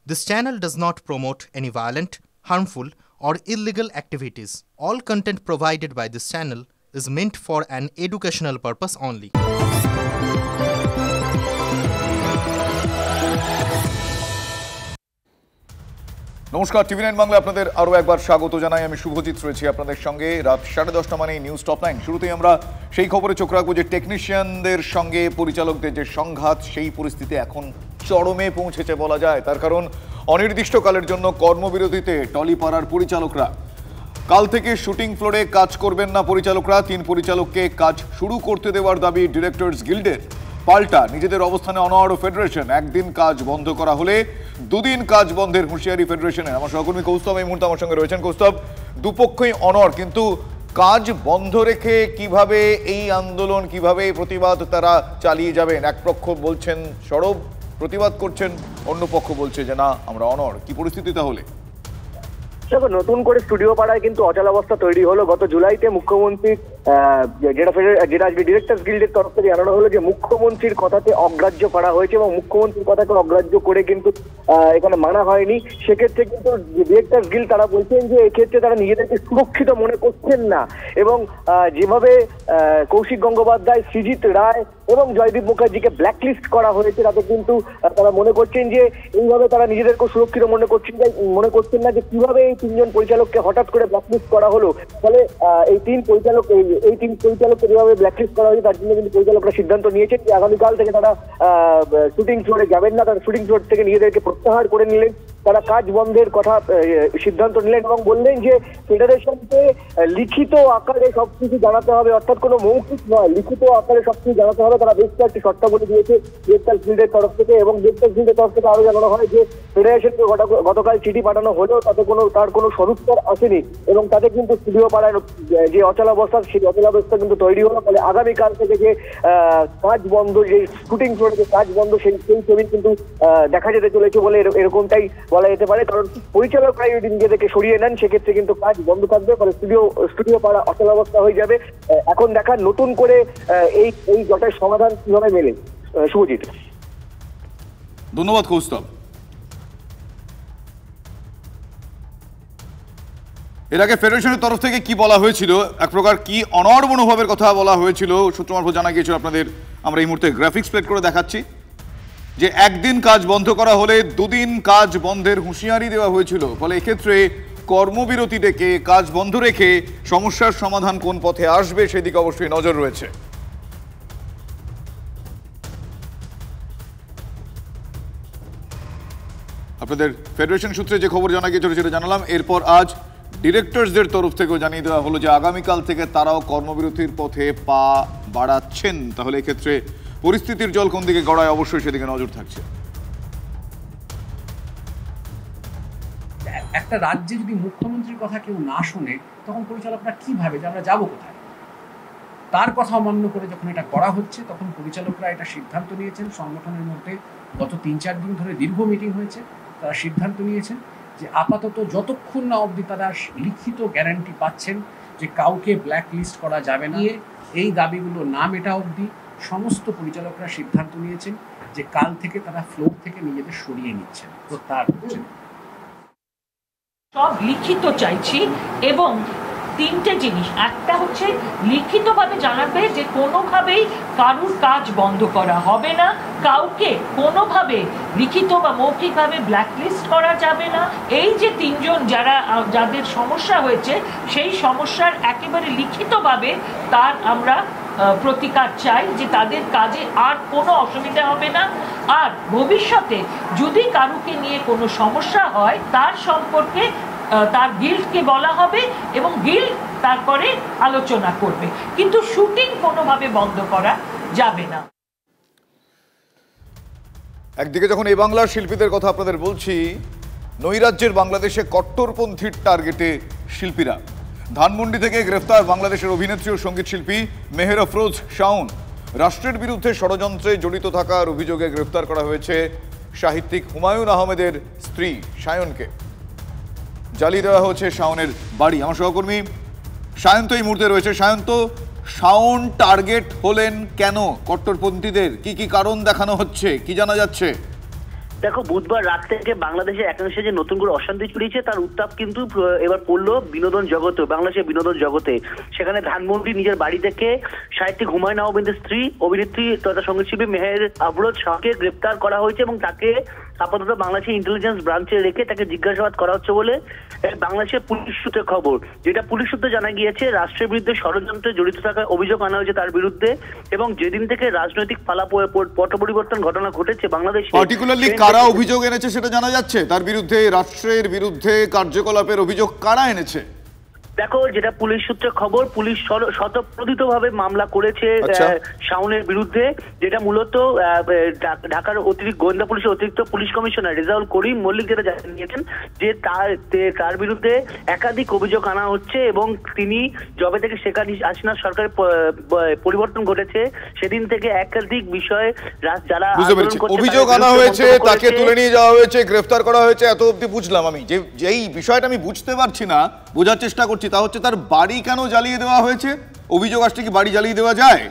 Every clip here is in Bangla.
This channel does not promote any violent, harmful, or illegal activities. All content provided by this channel is meant for an educational purpose only. নমস্কার, টিভি9 বাংলা আপনাদের আরও একবার স্বাগত জানাই। আমি শুভজিৎ রয়েছি আপনাদের সঙ্গে। রাত 10:30 মানে নিউজ টপ 9। শুরুতেই আমরা সেই খবরে চোখ রাখবো যে টেকনিশিয়ানদের সঙ্গে পরিচালকদের যে সংঘাত, সেই পরিস্থিতি এখন চরমে পৌঁছেছে বলা যায়। তার কারণ অনির্দিষ্টকালের জন্য কর্মবিরতিতে টলিপাড়ার পরিচালকরা। কাল থেকে শুটিং ফ্লোরে কাজ করবেন না পরিচালকরা। 3 পরিচালককে কাজ শুরু করতে দেওয়ার দাবি ডিরেক্টরস গিল্ডের। পাল্টা নিজেদের অবস্থানে অনড় ফেডারেশন। একদিন কাজ বন্ধ করা হলে 2 দিন কাজ বন্ধের হুঁশিয়ারি ফেডারেশনের। আমার সহকর্মী কৌস্তব এই মুহূর্তে আমার সঙ্গে রয়েছেন। কৌস্তব, দুপক্ষই অনড়, কিন্তু কাজ বন্ধ রেখে কিভাবে এই আন্দোলন, কিভাবে এই প্রতিবাদ তারা চালিয়ে যাবেন? এক পক্ষ বলছেন সরব প্রতিবাদ করছেন, অন্য পক্ষ বলছে যে না আমরা অনড়। কি পরিস্থিতি তাহলে? দেখো, নতুন করে স্টুডিও পাড়ায় কিন্তু অচলাবস্থা তৈরি হলো। গত জুলাইতে মুখ্যমন্ত্রী যেটা আজকে ডিরেক্টরস গিল্ডের তরফ থেকে জানানো হলো যে মুখ্যমন্ত্রীর কথাতে অগ্রাহ্য করা হয়েছে এবং মুখ্যমন্ত্রীর কথাকে অগ্রাহ্য করে কিন্তু এখানে মানা হয়নি। সেক্ষেত্রে কিন্তু ডিরেক্টরস গিল্ড তারা বলছেন যে এক্ষেত্রে তারা নিজেদেরকে সুরক্ষিত মনে করছেন না এবং যেভাবে কৌশিক গঙ্গোপাধ্যায়, সৃজিত রায় এবং জয়দীপ মুখার্জিকে ব্ল্যাকলিস্ট করা হয়েছে, তাতে কিন্তু তারা মনে করছেন যে এইভাবে তারা নিজেদেরকে সুরক্ষিত মনে করছেন না যে কিভাবে এই 3 জন পরিচালককে হঠাৎ করে ব্ল্যাকলিস্ট করা হলো। ফলে এই 3 পরিচালককে যেভাবে ব্ল্যাকলিস্ট করা হয়েছে তার জন্য কিন্তু পরিচালকরা সিদ্ধান্ত নিয়েছেন যে আগামীকাল থেকে তারা শুটিং ফ্লোরে যাবেন না। তারা শুটিং ফ্লোর থেকে নিজেদেরকে প্রত্যাহার করে নিলেন। তারা কাজ বন্ধের কথা সিদ্ধান্ত নিলেন এবং বললেন যে ফেডারেশনকে লিখিত আকারে সবকিছু জানাতে হবে, অর্থাৎ কোনো মৌখিক নয়, লিখিত আকারে সবকিছু জানাতে হবে। তারা বেশ কয়েকটি শর্তাবলী দিয়েছে ডিরেক্টরস গিল্ডের তরফ থেকে এবং ডিরেক্টরস গিল্ডের তরফ থেকে আরো জানানো হয় যে ফেডারেশনকে গতকাল চিঠি পাঠানো হলেও তার কোনো সদুত্তর আসেনি এবং তাতে কিন্তু স্টুডিও পাড়ায় যে অচলাবস্থা, সেই অচলাবস্থা কিন্তু তৈরি হলো। ফলে আগামীকাল থেকে যে কাজ বন্ধ, যে শুটিং ফ্লোরে যে কাজ বন্ধ, সেই ছবি কিন্তু দেখা যেতে চলেছে বলে এরকমটাই বলা যেতে পারে। কারণ পরিচালকরা যদি নিজেদেরকে সরিয়ে নেন সেক্ষেত্রে কিন্তু কাজ বন্ধ থাকবে, ফলে স্টুডিও পাড়া অচলাবস্থা হয়ে যাবে। এখন দেখা নতুন করে এই জটের সমাধান কিভাবে মেলে। শুভজিৎ, ধন্যবাদ কৌস্তব। এর আগে ফেডারেশনের তরফ থেকে কি বলা হয়েছিল, এক প্রকার কি অনড় মনোভাবের কথা বলা হয়েছিল সূত্র মারফত জানা গিয়েছিল আপনাদের। আমরা এই মুহূর্তে গ্রাফিক্স প্লে করে দেখাচ্ছি যে একদিন কাজ বন্ধ করা হলে 2 দিন কাজ বন্ধের হুঁশিয়ারি দেওয়া হয়েছিল। ফলে এক্ষেত্রে কর্মবিরতি ডেকে কাজ বন্ধ রেখে সমস্যার সমাধান কোন পথে আসবে সেদিকে অবশ্যই নজর রয়েছে। আপনাদের ফেডারেশন সূত্রে যে খবর জানা গিয়েছিল সেটা জানালাম। এরপর আজ ডিরেক্টরসদের তরফ থেকেও জানিয়ে দেওয়া হলো যে আগামীকাল থেকে তারাও কর্মবিরতির পথে পা বাড়াচ্ছেন। তাহলে এক্ষেত্রে পরিস্থিতির জল কোন দিকে গড়ায় অবশ্যই সেদিকে নজর থাকছে। একটা রাজ্যে যদি মুখ্যমন্ত্রীর কথা কেউ না শুনে তখন পরিচালকরা কি ভাবে যে আমরা যাবো কোথায়? তার কথা অমান্য করে যখন এটা করা হচ্ছে তখন পরিচালকরা এটা সিদ্ধান্ত নিয়েছেন। সংগঠনের মধ্যে গত 3-4 দিন ধরে দীর্ঘ মিটিং হয়েছে। তারা সিদ্ধান্ত নিয়েছেন যে আপাতত যতক্ষণ না অবধি তারা লিখিত গ্যারান্টি পাচ্ছেন যে কাউকে ব্ল্যাক লিস্ট করা যাবে না, এই দাবিগুলো না মেটা অবধি সমস্ত পরিচালকরা সিদ্ধান্ত নিয়েছেন যে কাল থেকে তারা ফ্লোর থেকে নিজেদের সরিয়ে নিচ্ছেন, প্রত্যাহার করছেন। সব লিখিত চাইছি এবং 3টে জিনিস। একটা হচ্ছে লিখিতভাবে জানাবে যে কোনোভাবেই কারুর কাজ বন্ধ করা হবে না, কাউকে কোনোভাবে লিখিত বা মৌখিকভাবে ব্ল্যাকলিস্ট করা যাবে না। এই যে 3 জন যাদের সমস্যা হয়েছে সেই সমস্যার একেবারে লিখিতভাবে তার আমরা প্রতিকার চাই যে তাদের কাজে আর কোনো অসুবিধা হবে না। আর ভবিষ্যতে যদি কারুকে নিয়ে কোনো সমস্যা হয় তার সম্পর্কে তার গিল্ডকে বলা হবে এবং গিল্ড তারপরে আলোচনা করবে, কিন্তু শুটিং কোনোভাবে বন্ধ করা যাবে না। একদিকে যখন এই বাংলার শিল্পীদের কথা আপনাদের বলছি, নৈরাজ্যের বাংলাদেশে কট্টরপন্থীর টার্গেটে শিল্পীরা। ধানমন্ডি থেকে গ্রেফতার বাংলাদেশের অভিনেত্রী ও সঙ্গীত শিল্পী মেহের আফরোজ শাওন। রাষ্ট্রের বিরুদ্ধে ষড়যন্ত্রে জড়িত থাকার অভিযোগে গ্রেফতার করা হয়েছে সাহিত্যিক হুমায়ুন আহমেদের স্ত্রী সায়নকে। জ্বালিয়ে দেওয়া হচ্ছে শাওনের বাড়ি। আমার সহকর্মী সায়ন তো এই মুহূর্তে রয়েছে। সায়ন, তো শাওন টার্গেট হলেন কেন? কট্টরপন্থীদের কি কি কারণ দেখানো হচ্ছে, কি জানা যাচ্ছে? দেখো, বুধবার রাত থেকে বাংলাদেশের একাংশে যে নতুন করে অশান্তি ছড়িয়েছে তার উত্তাপ কিন্তু এবার পড়লো বিনোদন জগতে, বাংলাদেশের বিনোদন জগতে। সেখানে ধানমন্ডি নিজের বাড়ি থেকে সাহিত্যিক হুমায়ুন আহমেদের স্ত্রী অভিনেত্রী তথা সঙ্গীতশিল্পী মেহের আবরোজ শাহকে গ্রেপ্তার করা হয়েছে এবং তাকে আপাতত বাংলাদেশের ইন্টেলিজেন্স ব্রাঞ্চে রেখে তাকে জিজ্ঞাসাবাদ করা হচ্ছে বলে বাংলাদেশের পুলিশ সূত্রে খবর। যেটা পুলিশ সূত্রে জানা গিয়েছে, রাষ্ট্রের বিরুদ্ধে ষড়যন্ত্রে জড়িত থাকার অভিযোগ আনা হয়েছে তার বিরুদ্ধে, এবং যেদিন থেকে রাজনৈতিক পট পরিবর্তন ঘটনা ঘটেছে বাংলাদেশে, পার্টিকুলারলি কারা অভিযোগ এনেছে সেটা জানা যাচ্ছে? তার বিরুদ্ধে, রাষ্ট্রের বিরুদ্ধে কার্যকলাপের অভিযোগ কারা এনেছে? দেখো, যেটা পুলিশ সূত্রে খবর, পুলিশ স্বতঃপ্রণোদিতভাবে মামলা করেছে শাওনের বিরুদ্ধে, যেটা মূলত ঢাকার অতিরিক্ত গোয়েন্দা পুলিশের অতিরিক্ত পুলিশ কমিশনার রেজাউল করিম মল্লিক যেটা জানিয়েছেন যে তার বিরুদ্ধে একাধিক অভিযোগ আনা হচ্ছে এবং তিনি জবে থেকে শেখ হাসিনা সরকারের পরিবর্তন ঘটেছে সেদিন থেকে একাধিক বিষয়ে যারা অভিযোগ আনা হয়েছে, তাকে তুলে নিয়ে যাওয়া হয়েছে, গ্রেফতার করা হয়েছে, এত অবধি বুঝলাম। আমি যেই বিষয়টা আমি বুঝতে পারছি না, বোঝার চেষ্টা করছি, তা হচ্ছে তার বাড়ি কেন জ্বালিয়ে দেওয়া হয়েছে? অভিযোগ আসছে কি বাড়ি জ্বালিয়ে দেওয়া যায়?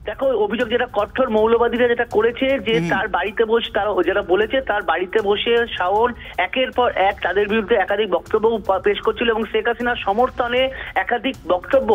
দেখো, অভিযোগ যেটা কঠোর মৌলবাদীরা যেটা করেছে যে তার বাড়িতে বসে, তারা যেটা বলেছে তার বাড়িতে বসে শাওন একের পর এক তাদের বিরুদ্ধে একাধিক বক্তব্য পেশ করছিল এবং শেখ হাসিনার সমর্থনে একাধিক বক্তব্য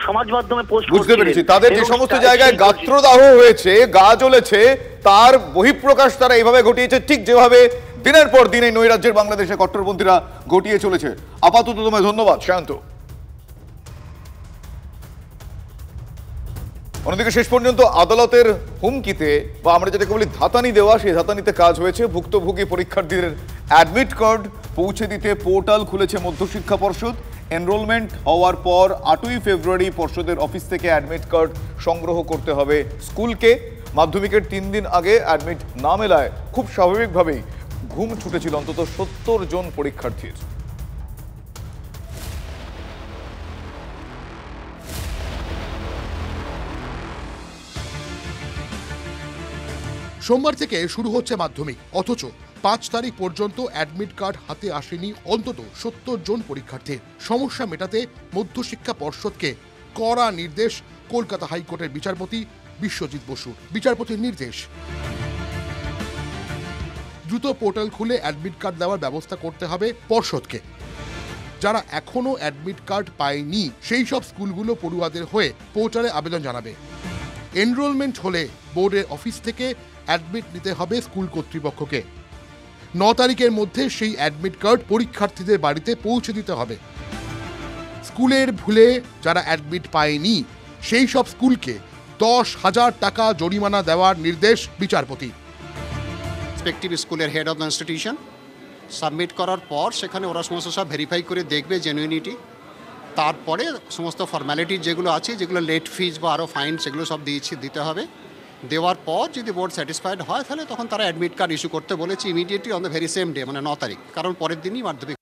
সমাজ মাধ্যমে পোস্ট করছিল। বুঝতে পেরেছি, তাদের যে সমস্ত জায়গায় গাত্রদাহ হয়েছে, গা জ্বলেছে, তার বহিঃপ্রকাশ তারা এইভাবে ঘটিয়েছে, ঠিক যেভাবে দিনের পর দিন এই নৈরাজ্যের বাংলাদেশে কট্টরপন্থীরা ঘটিয়ে চলেছে। আপাতত তোমায় ধন্যবাদ শান্ত। অন্যদিকে শেষ পর্যন্ত আদালতের হুমকিতে বা আমরা যেটাকে বলি ধাতানি দেওয়া, সেই ধাতানিতে কাজ হয়েছে। ভুক্তভোগী পরীক্ষার্থীদের অ্যাডমিট কার্ড পৌঁছে দিতে পোর্টাল খুলেছে মধ্যশিক্ষা পর্ষদ। এনরোলমেন্ট হওয়ার পর 8ই ফেব্রুয়ারি পর্ষদের অফিস থেকে অ্যাডমিট কার্ড সংগ্রহ করতে হবে স্কুলকে। মাধ্যমিকের 3 দিন আগে অ্যাডমিট না মেলায় খুব স্বাভাবিকভাবেই ঘুম ছুটেছিল অন্তত 70 জন পরীক্ষার্থীর। সোমবার থেকে শুরু হচ্ছে মাধ্যমিক, অথচ 5 তারিখ পর্যন্ত অ্যাডমিট কার্ড হাতে আসেনি অন্তত 70 জন পরীক্ষার্থীর। সমস্যা মেটাতে মধ্যশিক্ষা পর্ষদকে কড়া নির্দেশ কলকাতা হাইকোর্টের বিচারপতি বিশ্বজিৎ বসুর। বিচারপতির নির্দেশ, দ্রুত পোর্টাল খুলে অ্যাডমিট কার্ড দেওয়ার ব্যবস্থা করতে হবে পর্ষদকে। যারা এখনো অ্যাডমিট কার্ড পায়নি সেই সব স্কুলগুলো পড়ুয়াদের হয়ে পোর্টালে আবেদন জানাবে। এনরোলমেন্ট হলে বোর্ডের অফিস থেকে অ্যাডমিট নিতে হবে স্কুল কর্তৃপক্ষকে। 9 তারিখের মধ্যে সেই অ্যাডমিট কার্ড পরীক্ষার্থীদের বাড়িতে পৌঁছে দিতে হবে। স্কুলের ভুলে যারা অ্যাডমিট পায়নি সেই সব স্কুলকে 10,000 টাকা জরিমানা দেওয়ার নির্দেশ বিচারপতি। রেসপেক্টিভ স্কুলের head of the institution submit করার পর সেখানে ওরা সমস্ত সব ভেরিফাই করে দেখবে জেনুইনিটি, তারপরে সমস্ত ফর্ম্যালিটি যেগুলো আছে, যেগুলো লেট ফিজ বা আরও ফাইন, সেগুলো সব দিতে হবে। দেওয়ার পর যদি বোর্ড স্যাটিসফাইড হয় তাহলে তখন তারা অ্যাডমিট কার্ড ইস্যু করতে বলেছে immediately on the very same day, মানে 9 তারিখ, কারণ পরের দিনই মাধ্যমিক।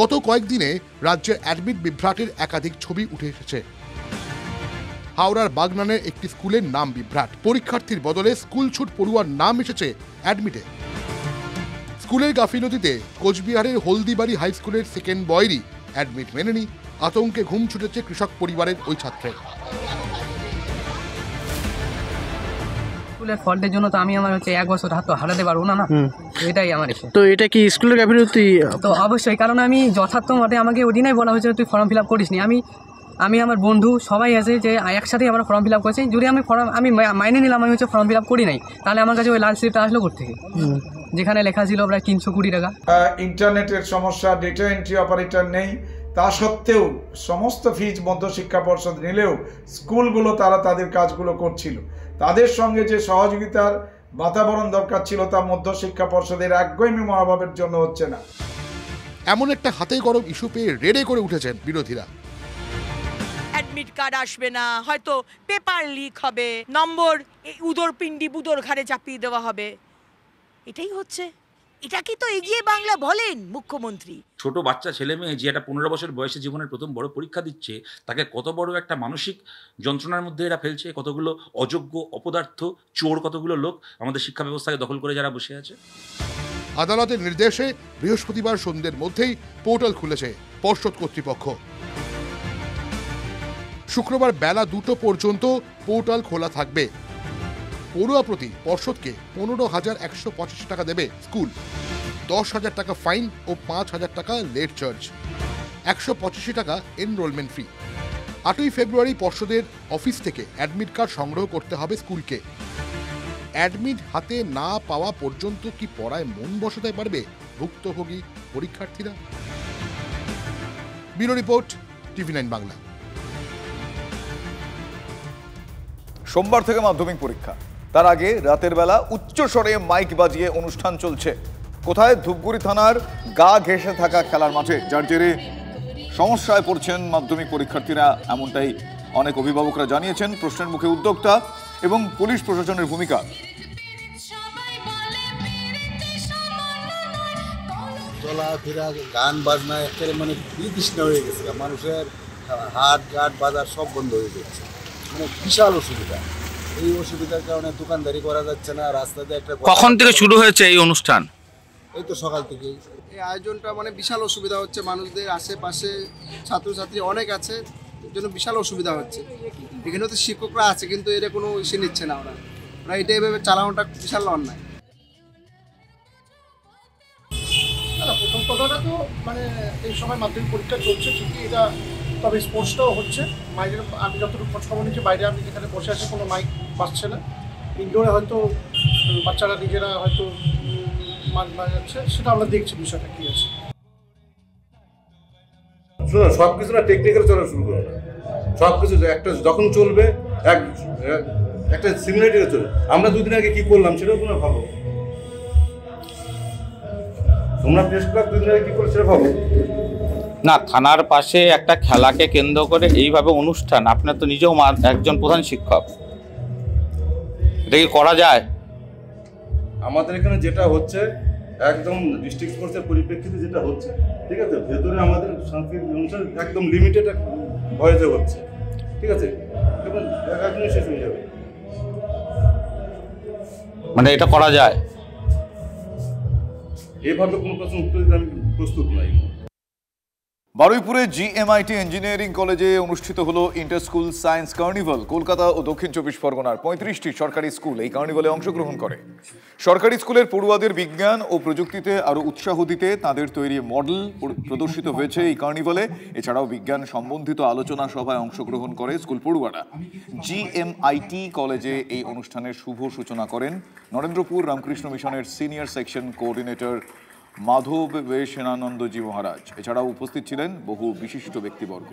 গত কয়েকদিনে রাজ্যের অ্যাডমিট বিভ্রাটের একাধিক ছবি উঠে এসেছে। হাওড়ার বাগনানের একটি স্কুলের নাম বিভ্রাট, পরীক্ষার্থীর বদলে স্কুল ছুট পড়ুয়ার নাম এসেছে অ্যাডমিটে। স্কুলের গাফিলতিতে কোচবিহারের হলদিবাড়ি হাই স্কুলের সেকেন্ড বয়েরই অ্যাডমিট মেনেনি। আতঙ্কে ঘুম ছুটেছে কৃষক পরিবারের ওই ছাত্রের। স্কুলের ফল্টের জন্য তো আমি আমার 1 বছর হারাতে পারবো না, এটাই আমার ইস্যু। তো এটা কি স্কুলের গাফিলতি? তো অবশ্যই, কারণ আমি যথার্থ মতে আমাকে ওদিনই বলা হয়েছিল তুই ফর্ম ফিল আপ করিস নি। আমি আমার বন্ধু সবাই আছে যে একসাথেই আমরা ফর্ম ফিল আপ করছি। যদি আমি মাইনে নিলাম আমি ফর্ম ফিল আপ করি নাই, তাহলে আমার কাছে ওই লাল স্লিপটা আসলো কোথেকে, যেখানে লেখা ছিল প্রায় 320 টাকা। ইন্টারনেটের সমস্যা, ডেটা এন্ট্রি অপারেটর নেই, তা সত্ত্বেও সমস্ত ফিজ মধ্যশিক্ষা পর্ষদ নিলেও স্কুলগুলো তারা তাদের কাজগুলো করছিল। তাদের সঙ্গে যে সহযোগিতার বাতাবরণ দরকার ছিল তা মধ্যশিক্ষা পর্ষদের একগুঁয়েমি মনোভাবের জন্য হচ্ছে না। এমন একটা হাতে গরম ইস্যু পেয়ে রেডে করে উঠেছেন বিরোধীরা। অ্যাডমিট কার্ড আসবে না, হয়তো পেপার লিক হবে, নম্বর উদর পিণ্ডি বুদর ঘাড়ে চাপিয়ে দেওয়া হবে, এটাই হচ্ছে। এটা কি তো এগিয়ে বাংলা বলেন মুখ্যমন্ত্রী? ছোট বাচ্চা ছেলে মেয়ে যে একটা 15 বছর বয়সে জীবনের প্রথম বড় পরীক্ষা দিচ্ছে, তাকে কত বড় একটা মানসিক যন্ত্রণার মধ্যে এরা ফেলছে। কতগুলো অযোগ্য অপদার্থ চোর, কতগুলো লোক আমাদের শিক্ষা ব্যবস্থাকে দখল করে যারা বসে আছে। আদালতের নির্দেশে বৃহস্পতিবার সন্ধ্যের মধ্যেই পোর্টাল খুলেছে পর্ষদ কর্তৃপক্ষ। শুক্রবার বেলা 2টো পর্যন্ত পোর্টাল খোলা থাকবে। পড়ুয়া প্রতি পর্ষদকে 15,185 টাকা দেবে স্কুল, 10,000 টাকা ফাইন ও 5,000 টাকা লেট চার্জ, 185 টাকা এনরোলমেন্ট ফি। 8ই ফেব্রুয়ারি পর্ষদের অফিস থেকে অ্যাডমিট কার্ড সংগ্রহ করতে হবে স্কুলকে। অ্যাডমিট হাতে না পাওয়া পর্যন্ত কি পড়ায় মন বসাতে পারবে ভুক্তভোগী পরীক্ষার্থীরা? Bureau report, TV9 Bangla. সোমবার থেকে মাধ্যমিক পরীক্ষা, তার আগে রাতের বেলা উচ্চস্বরে মাইক বাজিয়ে অনুষ্ঠান চলছে। কোথায়? ধূপগুড়ি থানার গা ঘেঁষে থাকা খেলার মাঠে, যার জেরে সমস্যায় পড়ছেন মাধ্যমিক পরীক্ষার্থীরা, এমনটাই অনেক অভিভাবকরা জানিয়েছেন। প্রশ্নের মুখে উদ্যোক্তা এবং পুলিশ প্রশাসনের ভূমিকা। চলাফেরা, গান বাজনা একেবারে মানে বিতৃষ্ণা হয়ে গেছে, মানুষের হাট ঘাট বাজার সব বন্ধ হয়ে যাচ্ছে, মানে বিশাল অসুবিধা। এই অসুবিধার কারণে দোকানদারি করা যাচ্ছে না, রাস্তাতে একটা। কখন থেকে শুরু হয়েছে এই অনুষ্ঠান? এই তো সকাল থেকেই। এই আয়োজনটা মানে বিশাল অসুবিধা হচ্ছে, মানুষদের আশেপাশে ছাত্রছাত্রী অনেক আছে, এর জন্য বিশাল অসুবিধা হচ্ছে। এখানে তো শিক্ষকরা আছে কিন্তু এর কোনো ইসে নিচ্ছে না, ওরা এটা এভাবে চালানোটা বিশাল অন্যায়। প্রথম কথাটা তো মানে এই সময় মাধ্যমিক পরীক্ষা চলছে ঠিকই, এটা তবে স্পোর্টসটাও হচ্ছে। মাইকের আমি যতটুকু খোঁজখবর নিচ্ছি, বাইরে আমি যেখানে বসে আছি কোনো মাইক বাজছে না। ইনডোরে হয়তো বাচ্চারা নিজেরা হয়তো মাছ বাজাচ্ছে, সেটা আমরা দেখছি বিষয়টা কী আছে। শোনো, সব কিছু না টেকনিক্যাল চলা শুরু করো না, সব কিছু একটা যখন চলবে একটা সিমিলারিটি চলবে। আমরা দুদিন আগে কি করলাম সেটাও তোমরা ভাবো, তোমরা প্রেস ক্লাব দুদিন আগে কি করলে সেটা ভাবো না। থানার পাশে একটা খেলাকে কেন্দ্র করে এইভাবে অনুষ্ঠান, আপনার তো নিজেও একজন প্রধান শিক্ষক, এটা কি করা যায়? আমাদের এখানে যেটা হচ্ছে একদম ডিস্ট্রিক্ট স্পোর্টসের পরিপ্রেক্ষিতে যেটা হচ্ছে, ঠিক আছে, ভেতরে আমাদের সাংস্কৃতিক অনুষ্ঠান একদম লিমিটেড ভয়েসে হচ্ছে, ঠিক আছে, এবং একদমই শেষ হয়ে যাবে। মানে এটা করা যায়? এভাবে কোনো প্রশ্ন উত্তর দিতে আমি প্রস্তুত নাই। বারুইপুরে GMIT ইঞ্জিনিয়ারিং কলেজে অনুষ্ঠিত হলো inter school science carnival. Kolkata ও দক্ষিণ চব্বিশ পরগনার 35টি সরকারি স্কুল এই কার্নিভালে অংশগ্রহণ করে। সরকারি স্কুলের পড়ুয়াদের বিজ্ঞান ও প্রযুক্তিতে আরও উৎসাহ দিতে তাদের তৈরি মডেল প্রদর্শিত হয়েছে এই কার্নিভালে। এছাড়াও বিজ্ঞান সম্বন্ধিত আলোচনা সভায় অংশগ্রহণ করে স্কুল পড়ুয়ারা। GMIT কলেজে এই অনুষ্ঠানের শুভ সূচনা করেন নরেন্দ্রপুর রামকৃষ্ণ মিশনের সিনিয়র সেকশন কোঅর্ডিনেটর মাধব সেনানন্দজি মহারাজ। এছাড়াও উপস্থিত ছিলেন বহু বিশিষ্ট ব্যক্তিবর্গ।